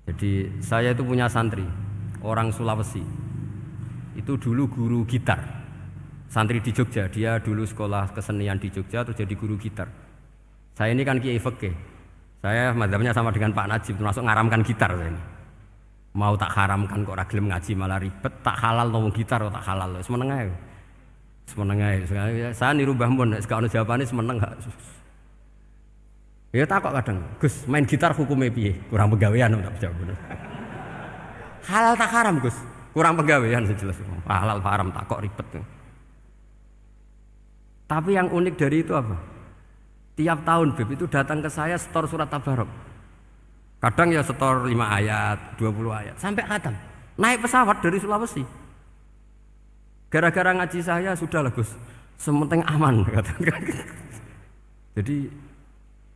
Jadi saya itu punya santri, orang Sulawesi. Itu dulu guru gitar. Santri di Jogja, dia dulu sekolah kesenian di Jogja terus jadi guru gitar. Saya ini kan kiai fikih. Saya madzhabnya sama dengan Pak Najib, termasuk ngaramkan gitar saya ini. Mau tak haramkan kok ora gelem ngaji malah ribet, tak halal ngomong gitar kok tak halal. Semeneng ae. Semeneng ae. Saya niru Mbah Mun, nek ono jawabane semeneng gak. Ya takok kadang, Gus, main gitar hukumnya piye? Kurang pegawaian tak jawab. Halal tak haram, Gus? Kurang pegawaian sejelas. Halal haram takok ribet. Tapi yang unik dari itu apa? Tiap tahun Beb itu datang ke saya setor surat Tabarok. Kadang ya setor 5 ayat, 20 ayat, sampai khatam. Naik pesawat dari Sulawesi. Gara-gara ngaji saya sudahlah Gus, sementing aman. Jadi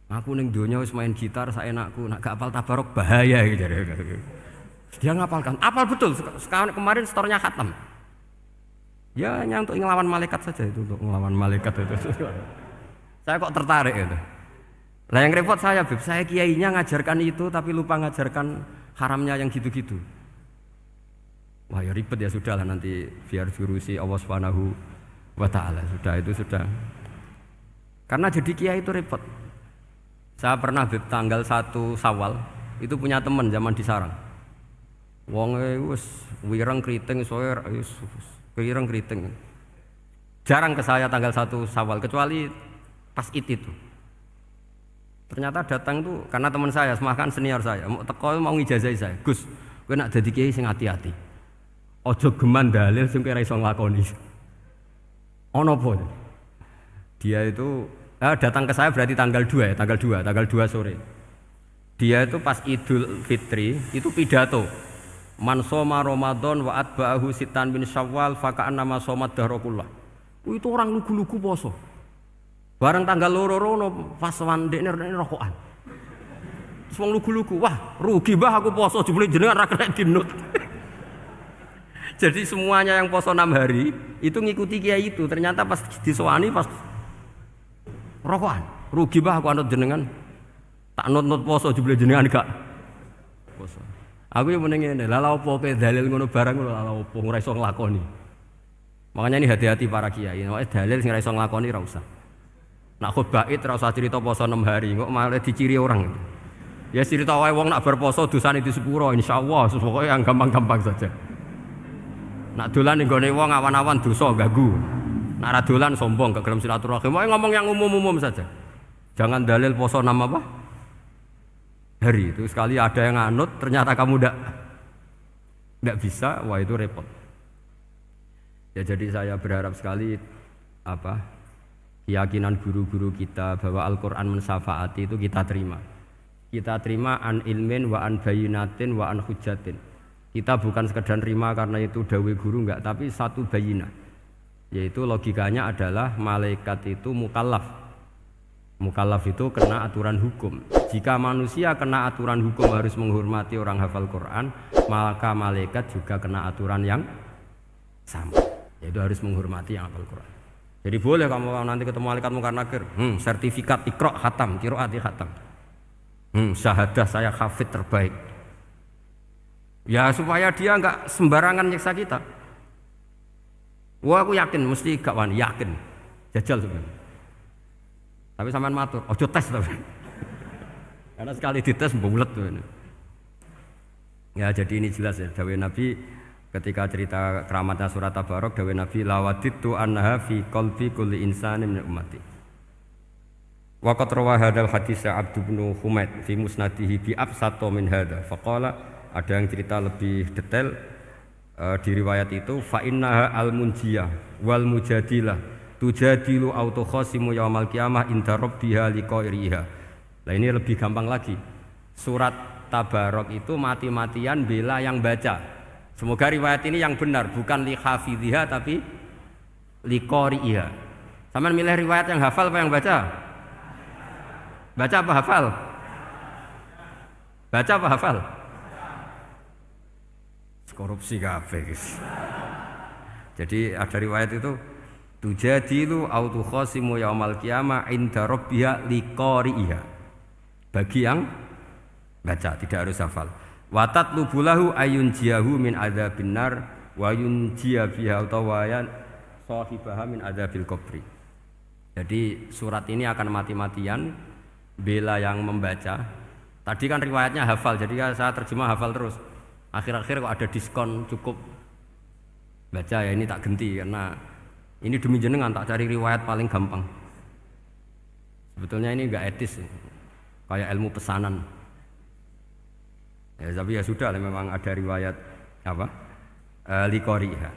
aku ning donya wis main gitar saenakku, nak gak apal Tabarok bahaya gitu. Dia ngapalkan, apal betul. Sekarang kemarin setornya khatam. Ya hanya untuk ngelawan malaikat saja itu, untuk ngelawan malaikat itu. Saya kok tertarik gitu. Lah yang repot saya, Beb, saya kiainya ngajarkan itu tapi lupa ngajarkan haramnya yang gitu-gitu. Wah ya ribet ya sudahlah nanti biar diurusi Allah Subhanahu wa taala. Sudah itu sudah. Karena jadi kiai itu repot. Saya pernah Beb tanggal 1 Syawal itu punya teman zaman di Sarang. Wonge wis wireng kriting soe wis wireng kriting. Jarang ke saya tanggal 1 Syawal kecuali pas itu. Ternyata datang tuh karena teman saya, semakan senior saya, mau teko mau ngijazahi saya. Gus, kowe nak dadi kiai sing hati-hati. Aja geman dalil sing kowe ora iso nglakoni. Ono apa? Dia itu datang ke saya berarti tanggal 2 ya, tanggal 2 sore. Dia itu pas Idul Fitri itu pidato. Man shoma Ramadan wa atba'ahu sitan min Syawal fa ka'annama shoma dahrakullah. Itu orang lugu-lugu poso. Bareng tanggal loro-loro pas wandekne rokokan. Terus wong lugu-lugu, wah rugi mbah aku poso jebule jenengan ra kena dinut. Jadi semuanya yang poso 6 hari itu ngikuti kiai itu. Ternyata pas disowani pas rokokan. Rugi mbah aku anut jenengan. Tak nut-nut poso jebule jenengan gak poso. Aku yo meneng ngene, lha opo kowe dalil ngono barang lho lha opo ora iso nglakoni. Makanya ini hati-hati para kiai, nek dalil sing ora iso nglakoni ora usah. Nak khutbah Id ora usah cerita poso 6 hari, kok malah diciri orang. Ya cerita wae wong nak berposo dosane di sepuro insyaallah, pokoke yang gampang-gampang saja. Nak dolan ning gone wong awan-awan dosa ganggu. Nak ra dolan sombong gak gelem silaturahim. Pokoke ngomong yang umum-umum saja. Jangan dalil poso 6 apa? Hari itu sekali ada yang nganut ternyata kamu ndak bisa, wah itu repot. Ya jadi saya berharap sekali keyakinan guru-guru kita bahwa Al-Quran mensyafaati itu kita terima. Kita terima an ilmin wa an bayinatin wa an hujatin. Kita bukan sekedar terima karena itu dawe guru enggak, tapi satu bayinah. Yaitu logikanya adalah malaikat itu mukallaf. Mukallaf itu kena aturan hukum. Jika manusia kena aturan hukum harus menghormati orang hafal Quran, maka malaikat juga kena aturan yang sama. Yaitu harus menghormati yang hafal Quran. Jadi boleh kamu nanti ketemu malaikat mungkar nakir, sertifikat Iqra khatam, qiraati khatam. Syahadah saya hafid terbaik. Ya supaya dia enggak sembarangan nyiksa kita. Wah aku yakin mesti gak wani, yakin. Jajal sebenarnya. Tapi sampean matur, ojo tes tapi. Karena sekali dites bulet tuh. Ya jadi ini jelas ya, dawuh Nabi ketika cerita keramatnya surat Tabarok, dawuh Nabi lawaditu annaha fi qalbi kulli insanin min ummati. Wa qad rawa hadzal hadits Abdu bin Humaid fi musnadihi bi absata min hadza. Faqala ada yang cerita lebih detail di riwayat itu fa innaha al-munjiyah wal mujadilah tujadilu autokhosimu yaumal qiyamah inda rabbiha liqairiha. Nah ini lebih gampang lagi. Surat Tabarok itu mati-matian bela yang baca. Semoga riwayat ini yang benar, bukan li hafidhiha tapi liqairiha. Sampeyan milih riwayat yang hafal apa yang baca? Baca apa hafal? Baca apa hafal? Korupsi kabeh. Jadi ada riwayat itu tujadilu autu khosimu yaumal qiyamah inda rabbiha liqari'iha. Bagi yang baca tidak harus hafal. Watat lubulahu ayun jiahu min adzabin nar wa yunjiya biha utawayan sahibaha min adzabil qabri. Jadi surat ini akan mati-matian bela yang membaca. Tadi kan riwayatnya hafal, jadi saya terjemah hafal terus. Akhir-akhir kok ada diskon cukup baca ya, ini tak ganti karena ini demi jenengan tak cari riwayat paling gampang. Sebetulnya ini enggak etis, kayak ilmu pesanan. Ya, tapi ya sudah, memang ada riwayat apa? Liqori. Ya.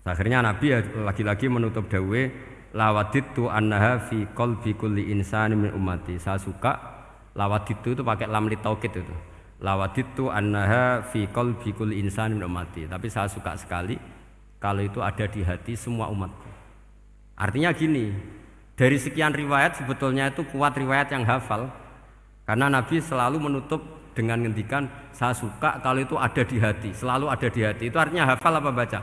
Akhirnya Nabi ya lagi-lagi menutup dawe lawaditu annaha fi qalbi kulli insani min ummati. Saya suka lawaditu itu pakai lam li taukid itu. Lawaditu annaha fi qalbi kulli insani min ummati. Tapi saya suka sekali kalau itu ada di hati semua umatku. Artinya gini, dari sekian riwayat sebetulnya itu kuat riwayat yang hafal. Karena Nabi selalu menutup dengan ngendikan saya suka kalau itu ada di hati, selalu ada di hati. Itu artinya hafal apa baca?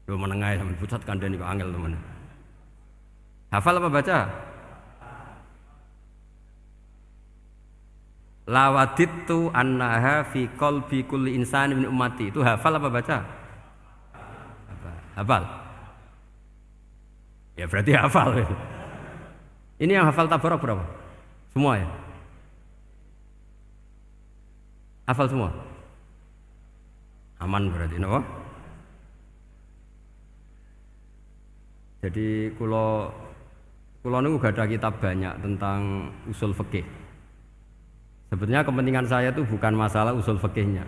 Yo menengah sampean pucat kandhani kok angel teman. Hafal apa baca? Lawaditu annaha fi qalbi kulli insani min ummati. Itu hafal apa baca? Hafal. Ya berarti hafal. Ini yang hafal tabarok berapa? Semua ya? Hafal semua? Aman berarti, no? Jadi kulo niku gak ada kitab banyak tentang usul fikih. Sebetulnya kepentingan saya itu bukan masalah usul fikihnya,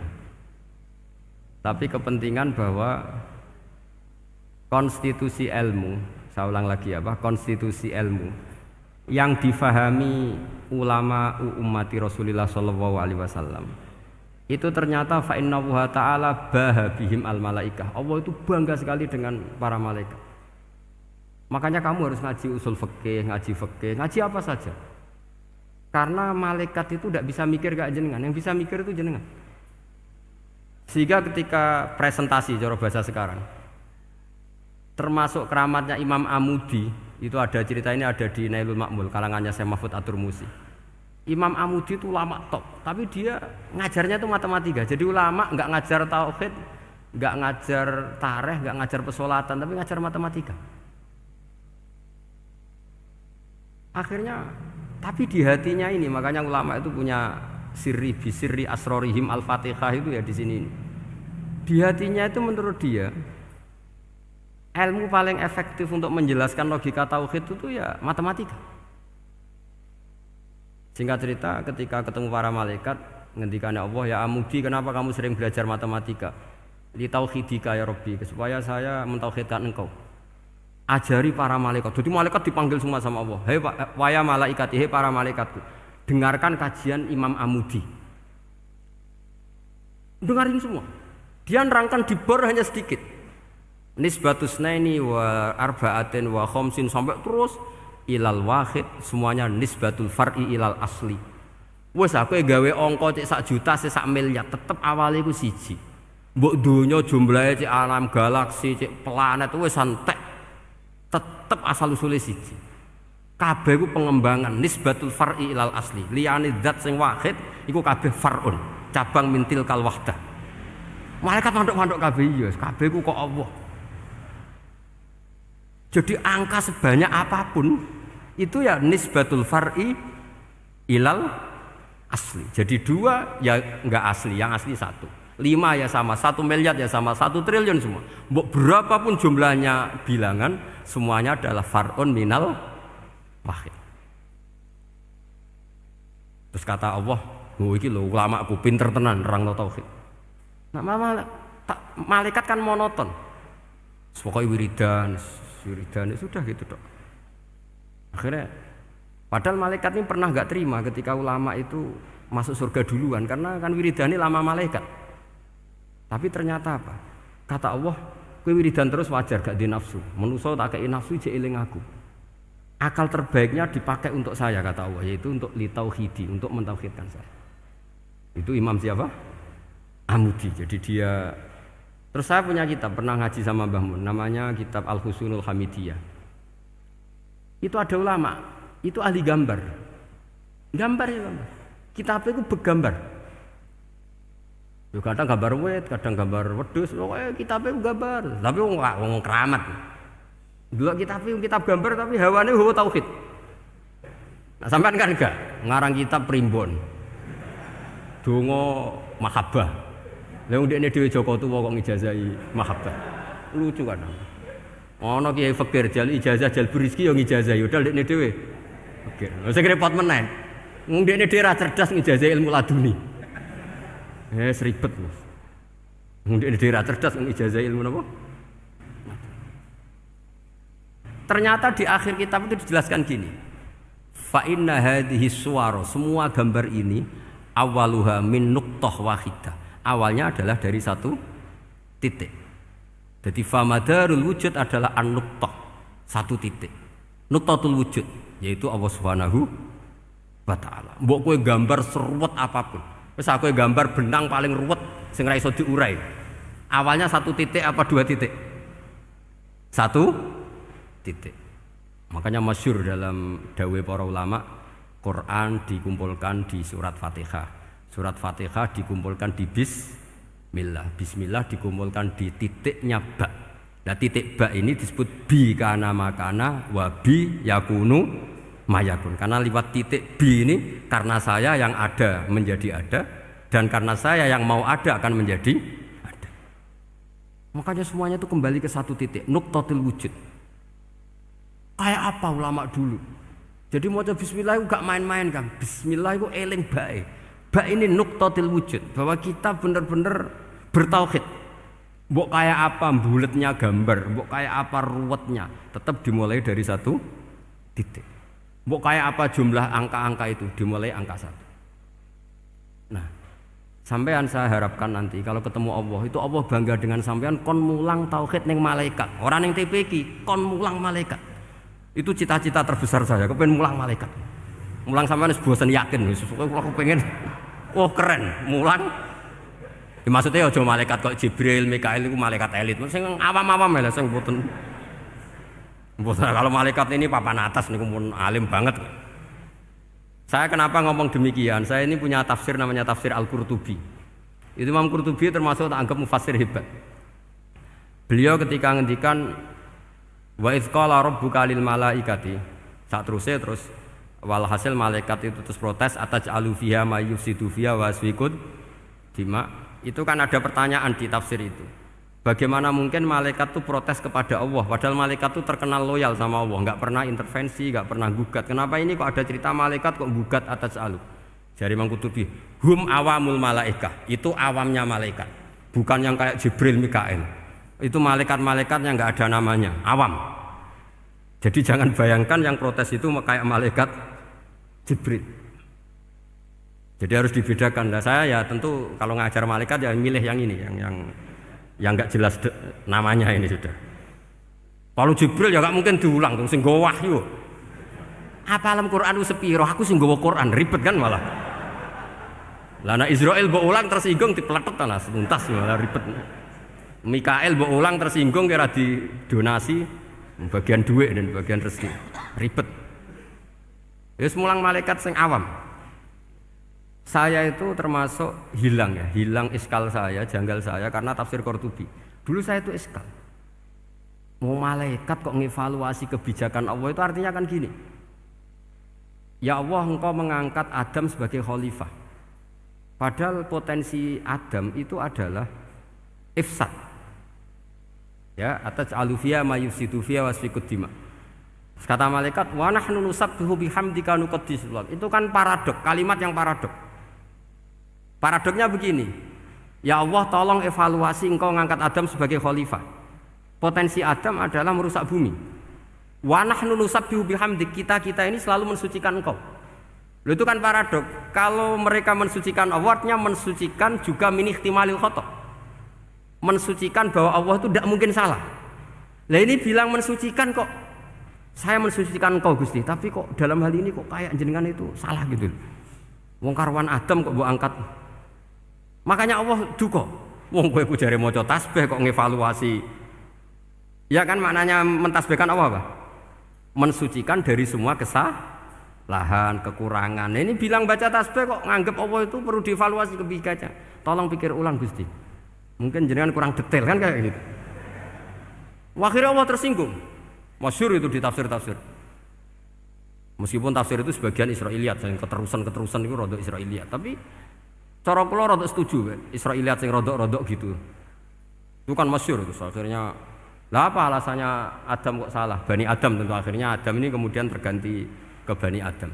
tapi kepentingan bahwa konstitusi ilmu, saya ulang lagi apa? Konstitusi ilmu yang difahami ulama ummati Rasulullah sallallahu alaihi wasallam. Itu ternyata fa inna wa ta'ala bahabihim al malaikah. Allah itu bangga sekali dengan para malaikat. Makanya kamu harus ngaji usul fikih, ngaji apa saja. Karena malaikat itu tidak bisa mikir kayak jenengan, yang bisa mikir itu jenengan. Sehingga ketika presentasi cara bahasa sekarang, termasuk keramatnya Imam Amudi, itu ada cerita ini ada di Nailul Ma'mul kalangannya Syekh Mahfud At-Turmusi. Imam Amudi itu ulama top, tapi dia ngajarnya itu matematika. Jadi ulama nggak ngajar tauhid, nggak ngajar tarikh, nggak ngajar pesolatan, tapi ngajar matematika. Akhirnya, tapi di hatinya ini, makanya ulama itu punya bisirri asrorihim al-fatihah itu ya di sini. Di hatinya itu menurut dia, ilmu paling efektif untuk menjelaskan logika tauhid itu ya matematika. Singkat cerita, ketika ketemu para malaikat, ngendikannya Allah, ya Amudi, kenapa kamu sering belajar matematika? Li tauhidika ya Rabbi, supaya saya mentauhidkan engkau. Ajari para malaikat. Jadi malaikat dipanggil semua sama Allah. Hei waya malaikat, hei para malaikatku, dengarkan kajian Imam Amudi. Dengarin semua. Dia nerangkan di bor hanya sedikit. Nisbatus naini wa arba'atin wa khamsin sampai terus ilal wahid, semuanya nisbatul far'i ilal asli. Wes aku gawe angka cek 1 juta se 1 miliar tetep awale iku siji. Mbok donya jumlahe cek alam galaksi cek planet wes santek. Tetep asal usule siji. Kabeh iku pengembangan nisbatul far'i ilal asli. Liyane zat sing wahid iku kabeh far'un, cabang mintil kal wahdah. Malaikat manduk-manduk kabeh ya, kabeh iku kok Allah. Jadi angka sebanyak apapun itu ya nisbatul far'i ilal asli. Jadi 2 ya enggak asli, yang asli 1. 5 ya sama, 1 miliar ya sama, 1 triliun semua. Mbok berapapun jumlahnya bilangan, semuanya adalah far'un minal wahid. Terus kata Allah, "Oh iki lho ulama aku pinter tenan nerangno tauhid." Nah, malaikat kan monoton. Pokoknya wiridan sudah gitu dok. Akhirnya padahal malaikat ini pernah nggak terima ketika ulama itu masuk surga duluan karena kan wiridan ini lama malaikat. Tapi ternyata apa? Kata Allah, kowe wiridan terus wajar gak di nafsu. Manusa tak kei nafsu jek eling aku. Akal terbaiknya dipakai untuk saya kata Allah, yaitu untuk litauhidi, untuk mentauhidkan saya. Itu Imam siapa? Amudi. Jadi dia. Terus saya punya kitab, pernah ngaji sama Mbah Mun, namanya kitab Al-Husunul Hamidiyah. Itu ada ulama, itu ahli gambar. Gambar ya gambar. Kitabnya itu bergambar. Yo kadang gambar wit, kadang gambar wedhus, pokoke kitabe gambar. Tapi wong keramat. Delok kitab gambar tapi hawane hawa tauhid. Nah, sampean kan enggak ngarang kitab primbon. Donga mahabbah. Lah ndekne dhewe Joko Tuwa kok ngijazahi mahabbah. Lucu kan. Ana Kiai Fakir jal ijazah jalbur rezeki yo ngijazahi udal ndekne dhewe. Fakir. Sing repot meneh. Wong ndekne dhewe ra cerdas ngijazahi ilmu laduni. Seribet Mas. Ndekne dhewe ra cerdas ngijazahi ilmu napa? Ternyata di akhir kitab itu dijelaskan gini. Fa inna hadhihi suwara, semua gambar ini awaluha min nuqtah wahidah. Awalnya adalah dari satu titik. Jadi famadarul wujud adalah an-nuqtah, satu titik. Nuqtatul wujud yaitu Allah Subhanahu wa taala. Mbok kowe gambar seruwet apapun. Wis aku gambar benang paling ruwet sing ra iso diurai. Awalnya satu titik apa dua titik? Satu titik. Makanya masyhur dalam dawuh para ulama, Quran dikumpulkan di surat Fatihah. Surat Fatihah dikumpulkan di bismillah. Bismillah dikumpulkan di titiknya ba. Nah titik ba ini disebut bi kana makana wa bi yakunu mayakun. Karena lewat titik bi ini karena saya yang ada menjadi ada dan karena saya yang mau ada akan menjadi ada. Makanya semuanya itu kembali ke satu titik, nuqtatul wujud. Kayak apa ulama dulu? Jadi mau bismillah itu gak main-main kan. Bismillah itu eling bae. Ba ini nuqtatul wujud, bahwa kita benar-benar bertauhid. Mbok kayak apa buletnya gambar, mbok kayak apa ruwetnya, tetap dimulai dari satu titik. Mbok kayak apa jumlah angka-angka itu, dimulai angka satu. Nah, sampean saya harapkan nanti kalau ketemu Allah itu Allah bangga dengan sampean kon mulang tauhid ning malaikat, ora ning TPQ, kon mulang malaikat. Itu cita-cita terbesar saya, kepengen mulang malaikat. Mulang sampean wis bosen yakin, wis aku pengen oh keren, mulang. Ya, maksudnya aja malaikat kok Jibril, Mikail itu malaikat elit. Sing awam-awam lho sing mboten. Kalau malaikat ini papan atas niku pun alim banget. Saya kenapa ngomong demikian? Saya ini punya tafsir namanya tafsir Al-Qurtubi. Itu Imam Qurtubi termasuk tak anggap mufassir hebat. Beliau ketika ngendikan wa idz qala rabbuka lil malaikati, sak terus walhasil malaikat itu terus protes ataj'alu fiha may yufsidu fiha wa yasfikud dima. Itu kan ada pertanyaan di tafsir itu. Bagaimana mungkin malaikat itu protes kepada Allah padahal malaikat itu terkenal loyal sama Allah, enggak pernah intervensi, enggak pernah gugat. Kenapa ini kok ada cerita malaikat kok gugat ataj'alu? Jadi Imam Qurtubi, hum awamul malaikah, itu awamnya malaikat. Bukan yang kayak Jibril, Mikail. Itu malaikat-malaikat yang enggak ada namanya, awam. Jadi jangan bayangkan yang protes itu kayak malaikat Jibril. Jadi harus dibedakan. Nah, saya ya tentu kalau ngajar malaikat ya milih yang ini, yang enggak jelas namanya ini sudah. Kalau Jibril ya enggak mungkin diulang dong, sing nggawa wahyu. Apa alam Quran itu sepiro? Aku sing nggawa Quran ribet kan malah. Lah nek Israil mbok ulang tersinggung dipletet lah tuntas malah ribet. Mikael mbok ulang tersinggung kira di donasi bagian duit dan bagian rezeki. Ribet. Ya semulang malaikat sing awam. Saya itu termasuk hilang iskal saya, janggal saya karena tafsir Qurtubi. Dulu saya itu iskal. Mau malaikat kok ngevaluasi kebijakan Allah itu artinya kan gini. Ya Allah, engkau mengangkat Adam sebagai khalifah. Padahal potensi Adam itu adalah ifsad. Ya, ataj'alu fiha may yufsidu fiha wa yasfikud dima. Kata malaikat, wa nahnu nusabbihu bihamdika nuqaddis. Itu kan paradok, kalimat yang paradok. Paradoknya begini. Ya Allah, tolong evaluasi engkau mengangkat Adam sebagai khalifah. Potensi Adam adalah merusak bumi. Wa nahnu nusabbihu bihamdik, kita ini selalu mensucikan engkau. Loh, itu kan paradok. Kalau mereka mensucikan Allah, artinya mensucikan juga min ihtimalil khata'. Mensucikan bahwa Allah itu tidak mungkin salah. Lah ini bilang mensucikan kok. Saya mensucikan engkau Gusti, tapi kok dalam hal ini kok kayak jenengan itu salah gitu. Wong karwan Adam kok mbok angkat. Makanya Allah duka. Wong kowe ku jare maca tasbih kok ngevaluasi. Ya kan maknanya mentasbihkan Allah apa? Mensucikan dari semua lahan, kekurangan. Nah, ini bilang baca tasbih kok nganggep Allah itu perlu dievaluasi kebijakannya. Tolong pikir ulang Gusti. Mungkin jenengan kurang detail kan kayak gitu. Akhirnya Allah tersinggung. Masyhur itu di tafsir-tafsir. Meskipun tafsir itu sebagian Israiliyat, yang keterusan itu rodok Israiliyat, tapi cara kula rodok setuju Israiliyat sing rodok-rodok gitu. Itu kan masyhur itu. Akhirnya lah apa alasannya Adam kok salah? Bani Adam tentu akhirnya Adam ini kemudian terganti ke Bani Adam.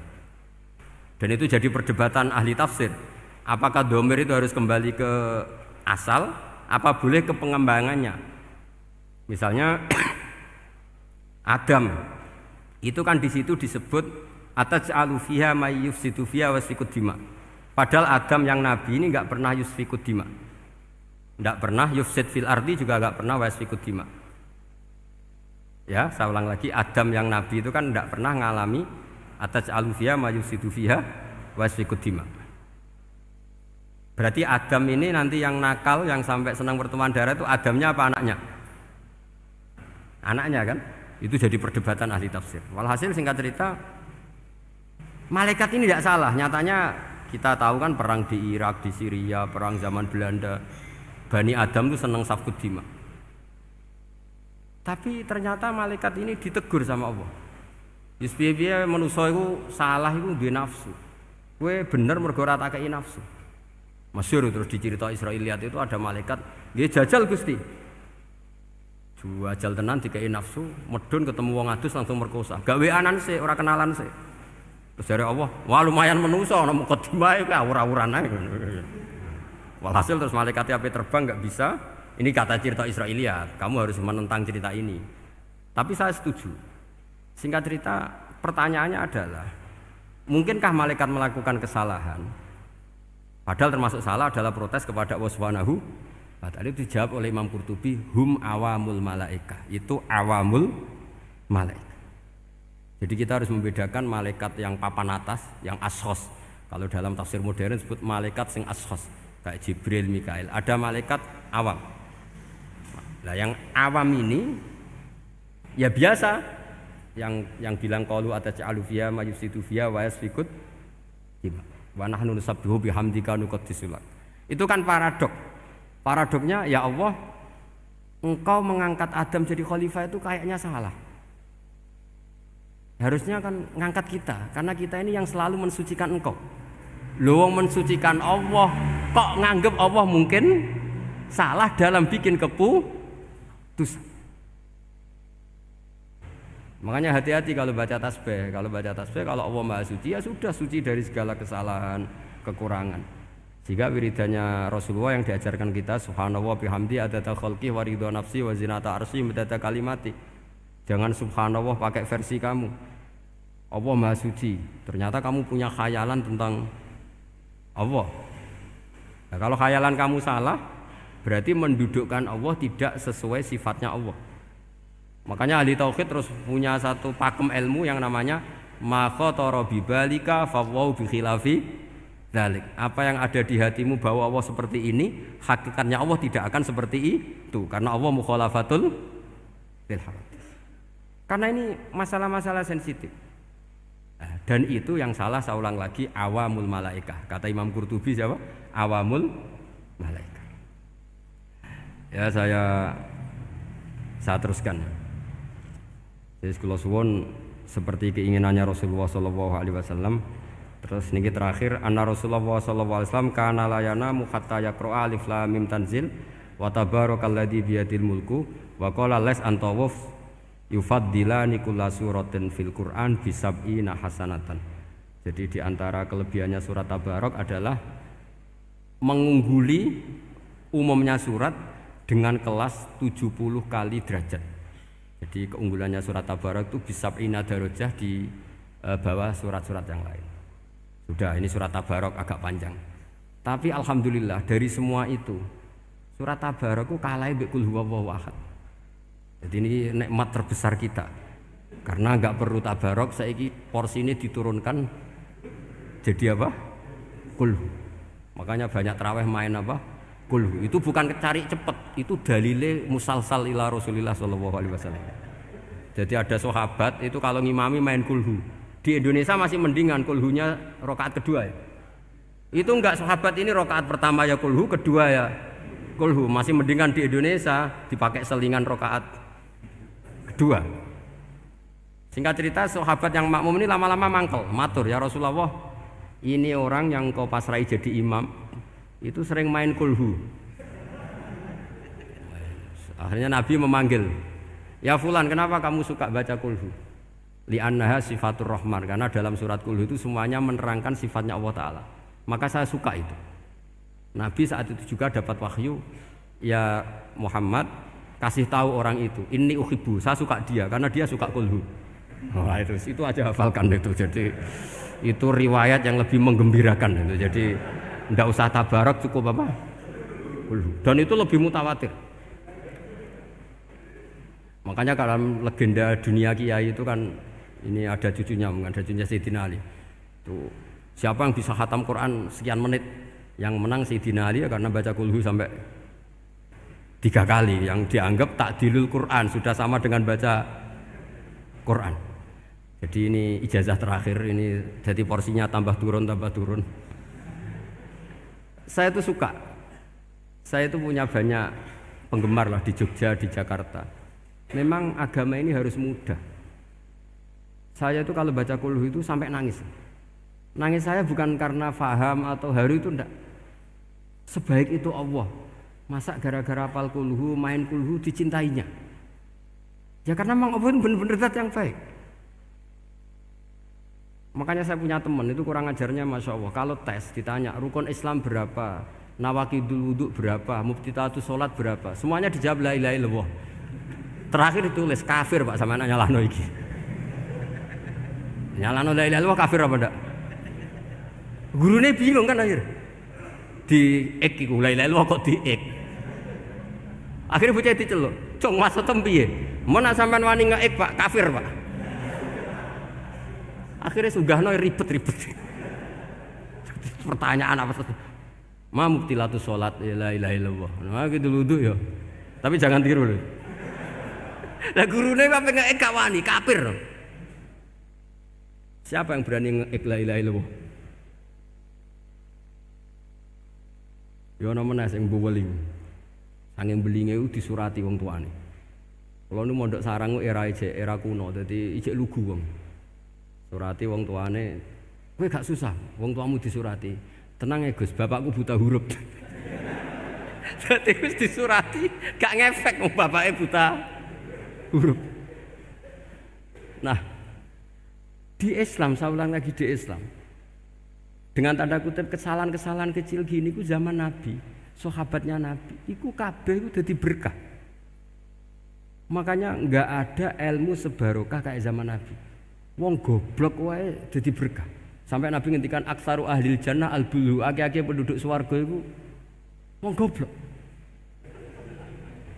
Dan itu jadi perdebatan ahli tafsir. Apakah domir itu harus kembali ke asal? Apa boleh ke pengembangannya? Misalnya Adam itu kan di situ disebut ataj'alu fiha may yufsidu fiha wasfikud dima. Padahal Adam yang nabi ini enggak pernah yusfikud dima. Enggak pernah yufsid fil ardi, juga enggak pernah wasfikud dima. Ya, saya ulang lagi, Adam yang nabi itu kan enggak pernah ngalami ataj'alu fiha may yufsidu fiha wasfikud dima. Berarti Adam ini nanti yang nakal, yang sampai senang pertumpahan darah itu Adamnya apa anaknya? Anaknya kan? Itu jadi perdebatan ahli tafsir. Walhasil singkat cerita, malaikat ini tidak salah. Nyatanya kita tahu kan perang di Irak, di Syria, perang zaman Belanda, Bani Adam itu senang safkud dima. Tapi ternyata malaikat ini ditegur sama Allah. Yusbiya manusia itu salah itu duwe nafsu. Kowe bener mergo ora takei nafsu. Masyhur terus dicerita Israiliyat itu ada malaikat, nggih jajal Gusti. Juajal tenan dikei nafsu, medun ketemu wong adus langsung merkosa. Gawe anan sih, ora kenalan sih. Terus dari Allah, wah lumayan menuso, ana mukadimah iku awur-awuran ae. Walhasil terus malaikat ape terbang enggak bisa. Ini kata cerita Israiliyat, kamu harus menentang cerita ini. Tapi saya setuju. Singkat cerita, pertanyaannya adalah, mungkinkah malaikat melakukan kesalahan? Padahal termasuk salah adalah protes kepada Allah Subhanahu. Tadi itu dijawab oleh Imam Qurtubi, hum awamul malaika, itu awamul malaika. Jadi kita harus membedakan malaikat yang papan atas, yang ashos. Kalau dalam tafsir modern disebut malaikat sing ashos, kayak Jibril, Mikail. Ada malaikat awam. Nah yang awam ini ya biasa, yang bilang qalu ataj'alu fiha may yufsidu fiha wa yasfikut wa nahnu nusabbihu bihamdika nuqaddisu lak. Itu kan paradok. Paradoknya ya Allah, engkau mengangkat Adam jadi khalifah itu kayaknya salah. Harusnya kan ngangkat kita, karena kita ini yang selalu mensucikan engkau. Loh mensucikan Allah, kok nganggep Allah mungkin salah dalam bikin keputusan. Makanya hati-hati kalau baca tasbih. Kalau baca tasbih, kalau Allah Maha Suci ya sudah suci dari segala kesalahan, kekurangan. Jika wiridannya Rasulullah yang diajarkan kita subhanallah bihamdi adada khalqi wa ridha nafsi wa zinata arsy midada kalimati. Jangan subhanallah pakai versi kamu. Allah Maha Suci. Ternyata kamu punya khayalan tentang Allah. Nah, kalau khayalan kamu salah, berarti mendudukkan Allah tidak sesuai sifatnya Allah. Makanya ahli tauhid terus punya satu pakem ilmu yang namanya ma khatara bi balika fa wa bi khilafi dzalik. Apa yang ada di hatimu bahwa Allah seperti ini, hakikatnya Allah tidak akan seperti itu karena Allah mukhalafatul lil hawadits. Karena ini masalah-masalah sensitif. Dan itu yang salah, saya ulang lagi, awamul malaikah. Kata Imam Qurtubi siapa? Awamul malaikah. Ya saya teruskan. Jadi kula suwun seperti keinginannya Rasulullah sallallahu alaihi wasallam. Terus niki terakhir, anna Rasulullah sallallahu alaihi wasallam kana la yanamu hatta yaqra alif lam mim tanzil wa tabarakalladzi biyadil mulku wa qala las antawuf yufaddilani kulla suratin fil Qur'an bisab'ina hasanatan. Jadi di antara kelebihannya surat Tabarok adalah mengungguli umumnya surat dengan kelas 70 kali derajat. Jadi keunggulannya surat Tabarok itu bisab'ina darajah di bawah surat-surat yang lain. Sudah, ini surat Tabarok agak panjang. Tapi alhamdulillah dari semua itu surat Tabarok itu kalah mbek Qul huwallahu ahad. Jadi ini nikmat terbesar kita. Karena enggak perlu Tabarok, saiki porsi ini diturunkan jadi apa? Qul. Makanya banyak tarawih main apa? Qul. Itu bukan cari cepet, itu dalile musalsal ila Rasulillah sallallahu alaihi wasallam. Jadi ada sahabat itu kalau ngimami main Qul. Di Indonesia masih mendingan kulhunya rakaat kedua ya. Itu enggak sahabat ini rakaat pertama ya kulhu, kedua ya kulhu. Masih mendingan di Indonesia dipakai selingan rakaat kedua. Singkat cerita sahabat yang makmum ini lama-lama mangkel, matur ya Rasulullah, ini orang yang kau pasrai jadi imam itu sering main kulhu. Akhirnya Nabi memanggil, ya fulan, kenapa kamu suka baca kulhu? Li'annaha sifatur rahman, karena dalam surat kulhu itu semuanya menerangkan sifatnya Allah Ta'ala. Maka saya suka itu. Nabi saat itu juga dapat wahyu, ya Muhammad kasih tahu orang itu, inni uhibbu, saya suka dia karena dia suka kulhu. Wah, itu aja hafalkan itu. Jadi itu riwayat yang lebih menggembirakan itu. Jadi enggak usah tabarak, cukup apa? Kulhu. Dan itu lebih mutawatir. Makanya dalam legenda dunia kiai itu kan ini ada cucunya Sayyidina Ali. Itu siapa yang bisa khatam Quran sekian menit, yang menang Sayyidina Ali ya, karena baca kulhu sampai 3 kali, yang dianggap takdilul Quran, sudah sama dengan baca Quran. Jadi ini ijazah terakhir, ini jadi porsinya tambah turun. Saya itu suka, saya itu punya banyak penggemar lah di Jogja, di Jakarta. Memang agama ini harus mudah. Saya itu kalau baca kulhu itu sampai nangis. Nangis saya bukan karena faham atau haru, itu enggak. Sebaik itu Allah, masa gara-gara hafal kulhu, main kulhu dicintainya? Ya karena memang Allah itu benar-benar zat yang baik. Makanya saya punya teman itu kurang ajarnya Masya Allah. Kalau tes ditanya rukun Islam berapa, nawakidul wudhu berapa, muftitatus sholat berapa, semuanya dijawab la ilaha illallah. Terakhir ditulis kafir Pak, sama anak nyalano iki. Nyalano la ilaha illallah kafir apa ndak? Gurunya bingung kan akhir. Di ek iku la ilaha illallah kok di ek. Akhirnya bocah diceluk, "Cung, maksudem piye? Mun sampean wani ngeek Pak, kafir Pak." Akhirnya sugahno ribet-ribet. Pertanyaan apa tuh? Ma mubtilatus sholat la ilaha illallah. Nah gitu wudu ya. Tapi jangan tiru loh. Lah gurune apa ngeek gak wani, kafir. Siapa yang berani ngeek la ilaha illallah? Ya ana meneh sing mbuweling. Angin belinge itu disurati wong tuane. Kalau nu mondok sarang era kuno, jadi ijek lugu wong. Surati wong tuane, kowe gak susah, wong tuamu disurati. Tenang ya Gus, bapakku buta huruf. Jadi Gus disurati, gak ngefek wong bapaknya buta huruf. Nah, di Islam, saya ulang lagi di Islam. Dengan tanda kutip kesalahan-kesalahan kecil gini ku zaman Nabi, sahabatnya Nabi, iku kabeh iku dadi berkah. Makanya enggak ada ilmu sebarokah kayak zaman Nabi. Wong goblok wae dadi berkah. Sampai Nabi ngendikan aksaru ahlil jannah al-bulu, akeh-akeh penduduk swarga iku wong goblok.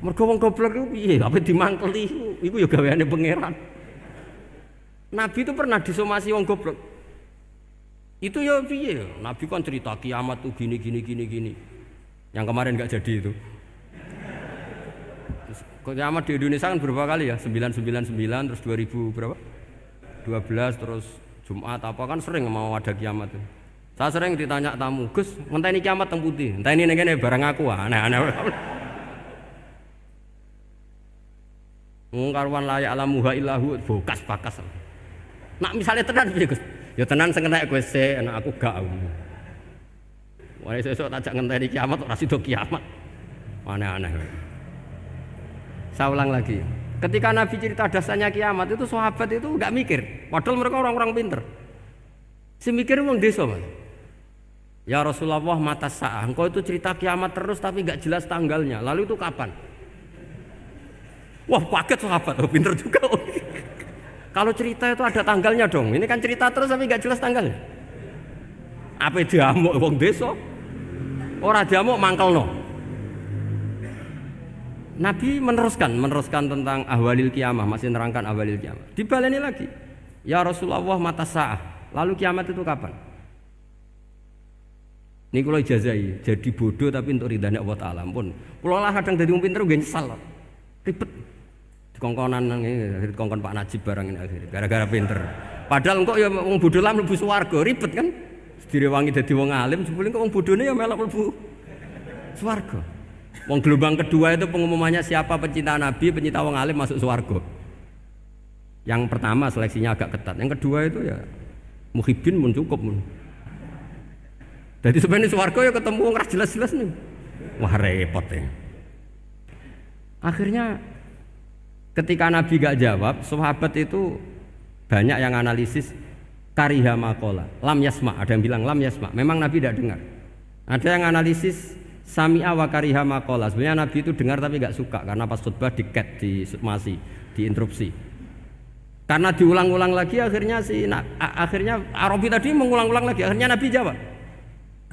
Mergo wong goblok iku piye? Apa dimangkeli iku ya gaweane pangeran. Nabi itu pernah disomasi wong goblok. Itu ya piye? Nabi kan cerita kiamat tuh gini. Yang kemarin enggak jadi itu. Kiamat di Indonesia kan berapa kali ya? 999 terus 2000 berapa? 12 terus Jumat apa kan sering mau ada kiamat itu. Saya sering ditanya tamu, "Gus, ngenteni kiamat teng pundi?" Enteni ning kene barang aku aneh-aneh. Ngkarwan layak alamuha illahu bokas-bakas. Nak misalnya tenan piye, Gus? Ya tenan sing enek kowe sik, enak aku gak. Wah, sesuk tak ngenteni kiamat ora sida kiamat. Aneh-aneh. Saya ulang lagi. Ketika Nabi cerita dasarnya kiamat itu sahabat itu enggak mikir. Padahal mereka orang-orang pinter. Si mikir wong desa, Mas. Ya Rasulullah mata sa'ah. Engkau itu cerita kiamat terus tapi enggak jelas tanggalnya. Lalu itu kapan? Wah, kaget sahabat. Oh, pinter juga. Kalau cerita itu ada tanggalnya dong. Ini kan cerita terus tapi enggak jelas tanggalnya. Apa diamuk wong desa? Ora diamuk mangkelno. Nabi meneruskan tentang ahwalil kiamah, masih nerangkan ahwalil kiamah. Dibaleni lagi. Ya Rasulullah mata sa'ah. Lalu kiamat itu kapan? Ini kalau ijazai, jadi bodoh tapi untuk ridhanya Allah Ta'ala. Ampun. Kalau lah kadang jadi pinter gue nyesal. Ribet. Dikongkonan ini, dikongkon Pak Najib barang ini akhirnya. Gara-gara pinter. Padahal kok ya wong bodho lah mlebu swarga, ribet kan? Direwangi dadi wong alim, jebule kok wong bodhone ya melok mlebu swarga. Wong gelombang kedua itu pengumumannya siapa pencinta Nabi, pencinta wong alim masuk swarga. Yang pertama seleksinya agak ketat, yang kedua itu ya muhibbin mun cukup mun. Jadi sebenarnya swarga ya ketemu wong ra jelas-jelas nih. Wah repot ya. Akhirnya ketika Nabi gak jawab, sahabat itu banyak yang analisis kariha maqala, lam yasma, ada yang bilang lam yasma, memang Nabi tidak dengar. Ada yang analisis sami'a wa kariha maqala, sebenarnya Nabi itu dengar tapi gak suka karena pas khutbah di-cut, diinterupsi. Karena diulang-ulang lagi akhirnya akhirnya Arabi tadi mengulang-ulang lagi, akhirnya Nabi jawab.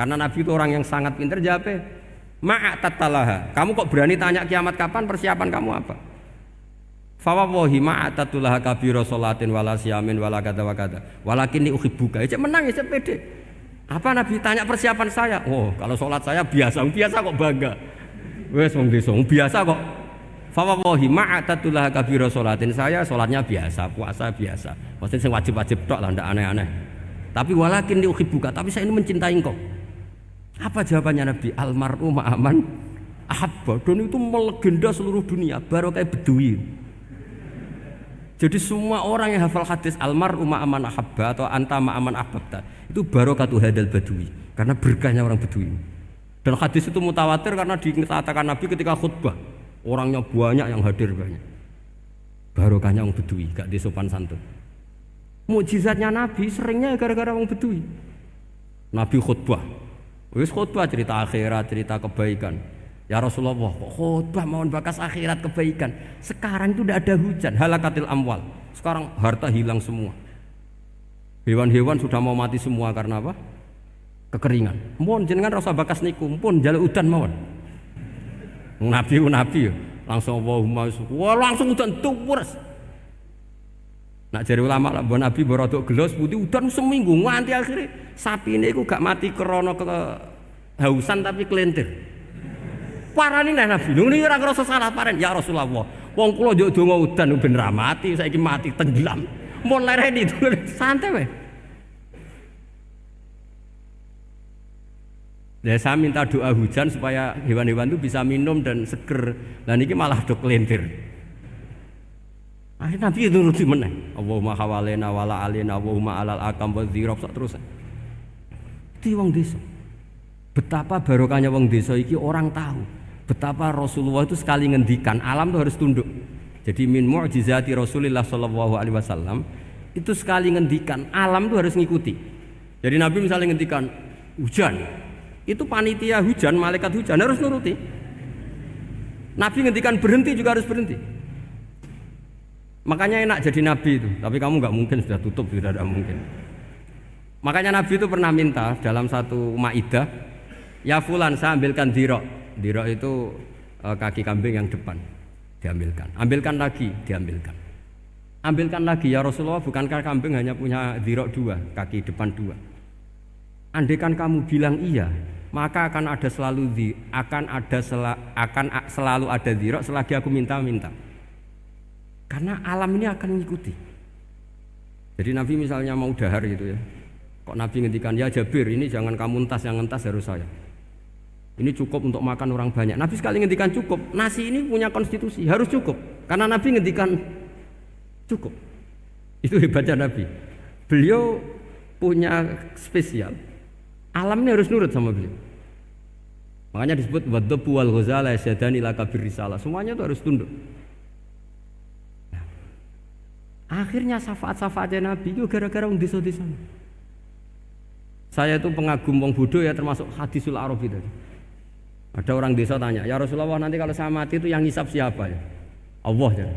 Karena Nabi itu orang yang sangat pintar, jawabnya ma'atatalaha, kamu kok berani tanya kiamat kapan, persiapan kamu apa? Fawawahi ma'atatulaha kabira sholatin wala siyamin wala kata wa kata walakin uhibbuka, ya menang ya pede. Apa Nabi tanya persiapan saya? Oh kalau sholat saya biasa kok bangga. Wes wong desa biasa kok. Fawawahi ma'atatulaha kabira sholatin, saya sholatnya biasa, puasa biasa. Maksudnya yang wajib-wajib tok lah, ndak aneh-aneh. Tapi walakin uhibbuka, tapi saya ini mencintai engkau. Apa jawabannya Nabi? Almar'u ma'aman ahabba, dan itu melegenda seluruh dunia, baru kayak Bedui. Jadi semua orang yang hafal hadis almar'u ma'aman ahabba atau anta ma'aman ahbabta, itu barokatu hadal badui, karena berkahnya orang Bedui. Dan hadis itu mutawatir karena dikatakan Nabi ketika khutbah, orangnya banyak yang hadir banyak. Barokahnya orang Bedui, gak disopan santun. Mukjizatnya Nabi seringnya gara-gara orang Bedui. Nabi khutbah, wis khutbah cerita akhirat, cerita kebaikan. Ya Rasulullah, khutbah mohon bakas akhirat kebaikan. Sekarang itu tidak ada hujan, halakatil amwal. Sekarang harta hilang semua. Hewan-hewan sudah mau mati semua karena apa? Kekeringan. Mohon jenengan rasa bakas niku, pun jaluk udan mawon. Nabi langsung Allahumma wah langsung udan tuwres. Nak jare ulama lah Nabi berodok gelos putih udan seminggu nganti akhirnya sapi ini aku gak mati krono kehausan tapi kelentir. Parani nek Nabi ini ora ngrasa salah paren ya Rasulullah. Wong kula njuk donga udan ben ra mati saiki mati tenggelam. Mun lereni santai wae. Ya, saya minta doa hujan supaya hewan-hewan itu bisa minum dan seger. Nah ini malah dok kelentir. Akhirnya Nabi itu nuruti meneh. Allahumma hawalena wala alina Allahumma alal akam wa dzirab terus. Itu wong desa. Betapa barokahnya wong desa iki orang tahu. Betapa Rasulullah itu sekali ngendikan alam itu harus tunduk. Jadi min mu'jizati Rasulullah sallallahu alaihi wasallam itu sekali ngendikan alam itu harus ngikuti. Jadi Nabi misalnya ngendikan hujan, itu panitia hujan, malaikat hujan harus nuruti. Nabi ngendikan berhenti juga harus berhenti. Makanya enak jadi Nabi itu. Tapi kamu nggak mungkin, sudah tutup, tidak ada mungkin. Makanya Nabi itu pernah minta dalam satu maidah, ya fulan saya ambilkan dirok. Dirok itu kaki kambing yang depan, diambilkan. Ambilkan lagi, diambilkan. Ambilkan lagi ya Rasulullah, bukankah kambing hanya punya dirok dua, kaki depan dua? Andaikan kamu bilang iya, maka akan selalu ada dirok selagi aku minta-minta. Karena alam ini akan mengikuti. Jadi Nabi misalnya mau dahar gitu ya, kok Nabi ngendikan ya Jabir ini jangan kamu entas, yang entas harus saya. Ini cukup untuk makan orang banyak. Nabi sekali ngendikan cukup. Nasi ini punya konstitusi, harus cukup. Karena Nabi ngendikan cukup. Itu hebatnya Nabi. Beliau punya spesial. Alam ini harus nurut sama beliau. Makanya disebut wadhabu wal ghazala yasyadani laka birrisalah. Semuanya itu harus tunduk. Nah, akhirnya syafaat-syafaatnya Nabi itu gara-gara wong desa-desa. Saya itu pengagum wong bodoh ya, termasuk hadisul Arabi tadi. Ada orang desa tanya, ya Rasulullah nanti kalau saya mati itu yang ngisap siapa ya? Allah ya.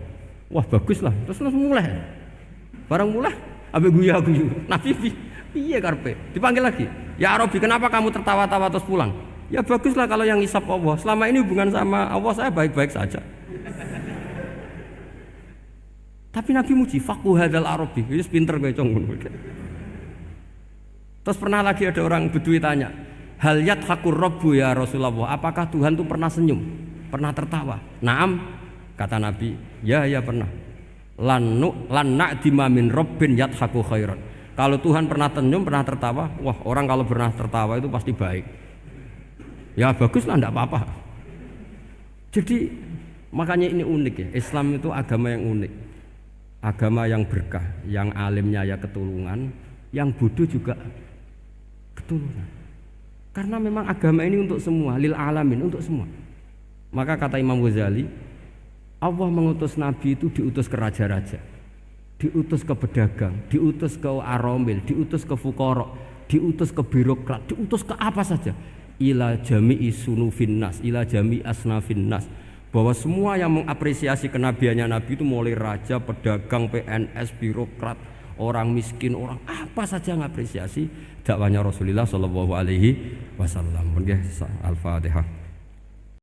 Wah bagus lah, terus mulai. Barang mulai, abe guyu. Nabi piye karpe? Dipanggil lagi. Ya Arabi, kenapa kamu tertawa-tawa terus pulang? Ya baguslah kalau yang ngisap Allah. Selama ini hubungan sama Allah saya baik-baik saja. Tapi Nabi muji, faqhu hadzal Arabi. Wis pinter kowe cong. Terus pernah lagi ada orang Bedui tanya, hal yadhakur rabbu ya Rasulullah, apakah Tuhan itu pernah senyum, pernah tertawa? Naam, kata Nabi, ya pernah. lan na'dima min rabbin yadhaku khairan. Kalau Tuhan pernah tersenyum, pernah tertawa, wah orang kalau pernah tertawa itu pasti baik. Ya baguslah, enggak apa-apa. Jadi makanya ini unik ya, Islam itu agama yang unik. Agama yang berkah, yang alimnya ya ketulungan, yang bodoh juga ketulungan. Karena memang agama ini untuk semua, lil alamin, untuk semua. Maka kata Imam Ghazali, Allah mengutus Nabi itu diutus ke raja-raja, diutus ke pedagang, diutus ke aromil, diutus ke fuqara, diutus ke birokrat, diutus ke apa saja. Ila jami'i sunufin nas, ila jami'i asnafin nas. Bahwa semua yang mengapresiasi kenabiannya Nabi itu mulai raja, pedagang, PNS, birokrat, orang miskin, orang apa saja mengapresiasi dakwahnya Rasulullah sallallahu alaihi wasallam. Al-Fatihah.